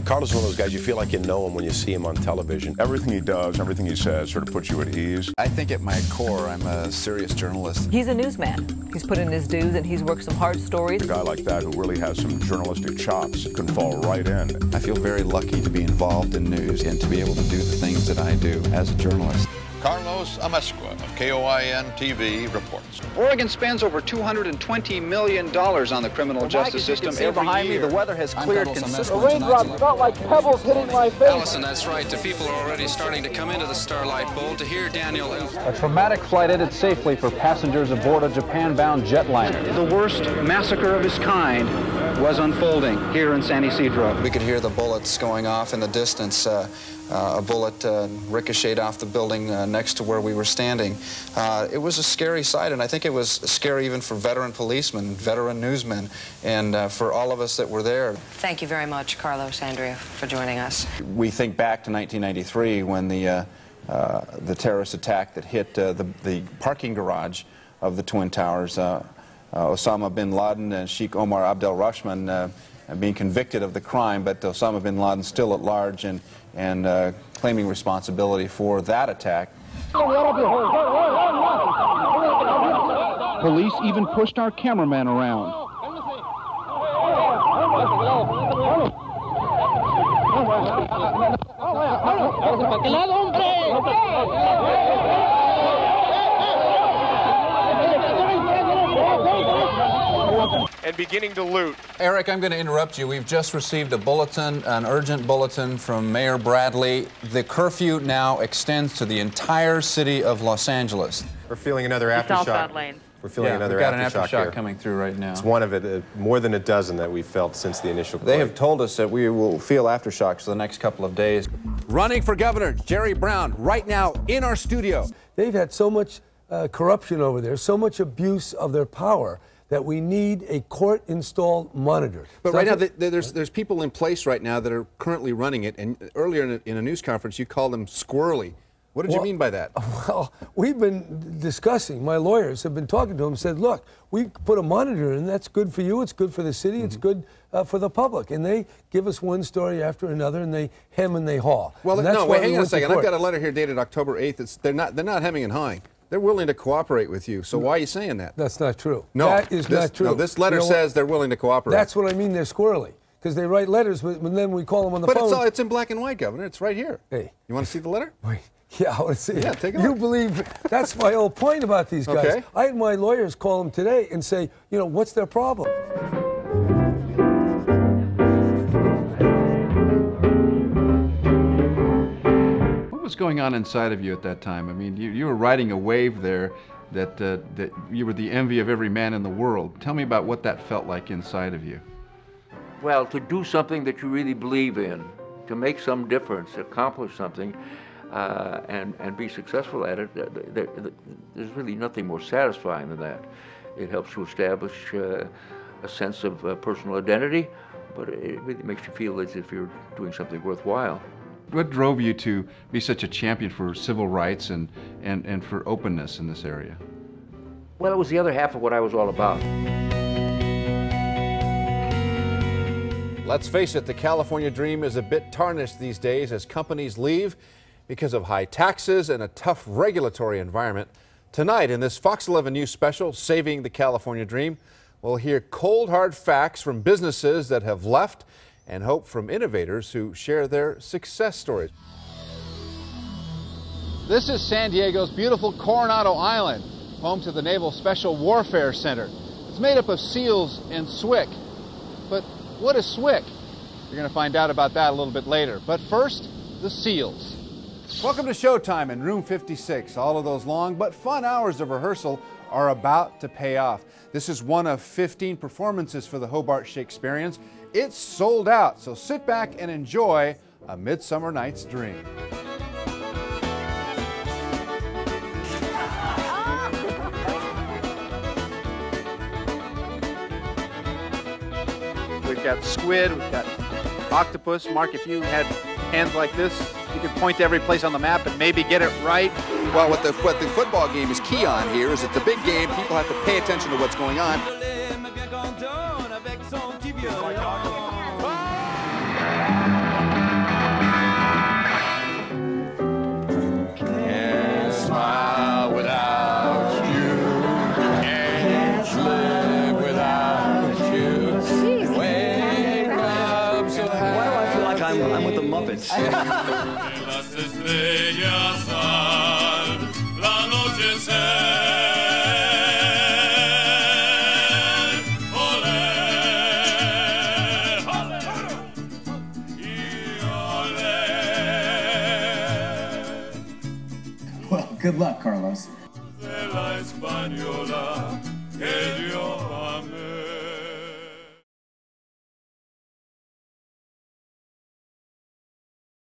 Carlos is one of those guys, you feel like you know him when you see him on television. Everything he does, everything he says sort of puts you at ease. I think at my core, I'm a serious journalist. He's a newsman. He's put in his dues and he's worked some hard stories. A guy like that who really has some journalistic chops can fall right in. I feel very lucky to be involved in news and to be able to do the things that I do as a journalist. Carlos Amezcua of KOIN-TV reports. Oregon spends over $220 million on the criminal justice system every year. The weather has cleared consistently. The raindrops felt like pebbles hitting my face. Allison, that's right. The people are already starting to come into the Starlight Bowl to hear Daniel. A traumatic flight ended safely for passengers aboard a Japan-bound jetliner. The worst massacre of its kind was unfolding here in San Ysidro. We could hear the bullets going off in the distance. A bullet ricocheted off the building next to where we were standing. It was a scary sight, and I think it was scary even for veteran policemen, veteran newsmen, and for all of us that were there. Thank you very much, Carlos, Andrea, for joining us. We think back to 1993 when the terrorist attack that hit the parking garage of the Twin Towers. Osama bin Laden and Sheikh Omar Abdel Rahman being convicted of the crime, but Osama bin Laden still at large and claiming responsibility for that attack. Police even pushed our cameraman around. And beginning to loot. Eric, I'm going to interrupt you. We've just received a bulletin, an urgent bulletin from Mayor Bradley. The curfew now extends to the entire city of Los Angeles. We're feeling another aftershock. We're feeling another aftershock coming through right now. It's one of it, more than a dozen that we've felt since the initial. They have told us that we will feel aftershocks for the next couple of days. Running for governor, Jerry Brown, right now in our studio. They've had so much corruption over there, so much abuse of their power, that we need a court-installed monitor. But right now, there's people in place right now that are currently running it, and earlier in a news conference, you called them squirrely. What did you mean by that? Well, we've been discussing, my lawyers have been talking to them, said, look, we put a monitor in, that's good for you, it's good for the city, it's good for the public. And they give us one story after another, and they hem and they haw. Well, no, wait, hang on a second. I've got a letter here dated October 8th. They're not hemming and hawing. They're willing to cooperate with you. So why are you saying that? That's not true. No, that is not true. No, this letter says they're willing to cooperate. That's what I mean. They're squirrely because they write letters, but then we call them on the phone. But it's in black and white, Governor. It's right here. Hey, you want to see the letter? Wait. Yeah, I want to see it. Yeah, take a look. You look. believe that's my whole point about these guys. Okay. I had my lawyers call them today and say, you know, what's their problem? What was going on inside of you at that time? I mean, you were riding a wave there that you were the envy of every man in the world. Tell me about what that felt like inside of you. Well, to do something that you really believe in, to make some difference, accomplish something, and be successful at it, there's really nothing more satisfying than that. It helps to establish a sense of personal identity, but it really makes you feel as if you're doing something worthwhile. What drove you to be such a champion for civil rights and for openness in this area? Well, it was the other half of what I was all about. Let's face it, the California dream is a bit tarnished these days as companies leave because of high taxes and a tough regulatory environment. Tonight in this Fox 11 News special, Saving the California Dream, we'll hear cold hard facts from businesses that have left and hope from innovators who share their success stories. This is San Diego's beautiful Coronado Island, home to the Naval Special Warfare Center. It's made up of SEALs and SWCC. But what is SWCC? You're going to find out about that a little bit later. But first, the SEALs. Welcome to Showtime in Room 56. All of those long but fun hours of rehearsal are about to pay off. This is one of 15 performances for the Hobart Shakespeareans. It's sold out, so sit back and enjoy A Midsummer Night's Dream. We've got squid, we've got octopus. Mark, if you had hands like this, you could point to every place on the map and maybe get it right. Well, what the football game is key on here is it's a big game. People have to pay attention to what's going on. Muppets. Well, good luck, Carlos. De la española que dio Amezcua.